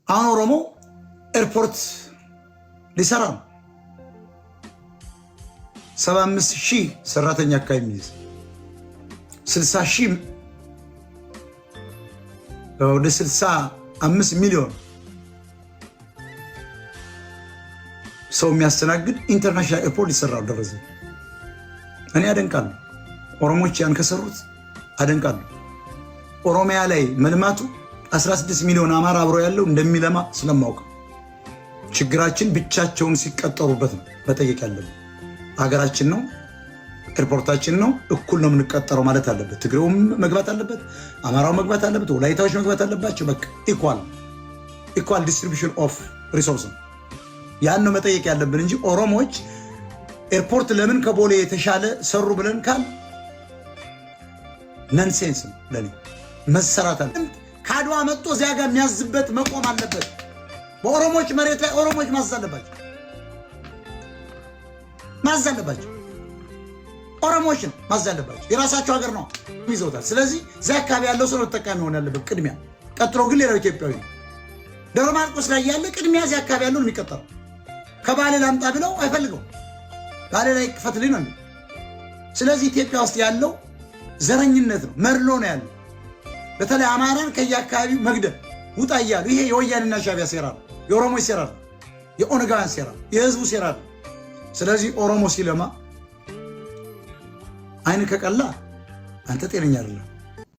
አሁን ኦሮሞ ኤርፖርት ሊሰራ ነው። 75,000 ሰራተኛ አካባቢ የሚይዝ 60,000 ወደ 65 ሚሊዮን ሰው የሚያስተናግድ ኢንተርናሽናል ኤርፖርት ሊሰራ ደረሰ። እኔ አደንቃለሁ። ኦሮሞች ያን ከሰሩት አደንቃለሁ። ኦሮሚያ ላይ መልማቱ 16 ሚሊዮን አማራ አብሮ ያለው እንደሚለማ ስለማውቅ ችግራችን ብቻቸውን ሲቀጠሩበት ነው መጠየቅ ያለብን። ሀገራችን ነው፣ ኤርፖርታችን ነው፣ እኩል ነው የምንቀጠረው ማለት አለበት። ትግሬውም መግባት አለበት፣ አማራው መግባት አለበት፣ ወላይታዎች መግባት አለባቸው። በቃ ኢኳል ዲስትሪቢዩሽን ኦፍ ሪሶርስ ነው። ያን ነው መጠየቅ ያለብን እንጂ ኦሮሞዎች ኤርፖርት ለምን ከቦሌ የተሻለ ሰሩ ብለን ካል ነንሴንስ ነው። ለኔ መሰራት አለ። ካድዋ መጥቶ እዚያ ጋር የሚያዝበት መቆም አለበት። በኦሮሞዎች መሬት ላይ ኦሮሞዎች ማዘዝ አለባቸው። ኦሮሞዎች ነው ማዘዝ አለባቸው። የራሳቸው ሀገር ነው ይዘውታል። ስለዚህ እዚያ አካባቢ ያለው ሰው ተጠቃሚ ሆነ ያለበት ቅድሚያ። ቀጥሎ ግን ሌላው ኢትዮጵያዊ ነው። ደብረ ማርቆስ ላይ ያለ ቅድሚያ እዚያ አካባቢ ያለው ነው የሚቀጠረው። ከባሌ ላምጣ ብለው አይፈልገው፣ ባሌ ላይ ክፈትልኝ ነው። ስለዚህ ኢትዮጵያ ውስጥ ያለው ዘረኝነት ነው፣ መርሎ ነው ያለው። በተለይ አማራን ከየአካባቢው መግደል ውጣ እያሉ ይሄ የወያኔና ሻዕቢያ ሴራ ነው፣ የኦሮሞች ሴራ ነው፣ የኦነጋውያን ሴራ ነው፣ የህዝቡ ሴራ ነው። ስለዚህ ኦሮሞ ሲለማ አይን ከቀላ አንተ ጤነኛ አይደለም።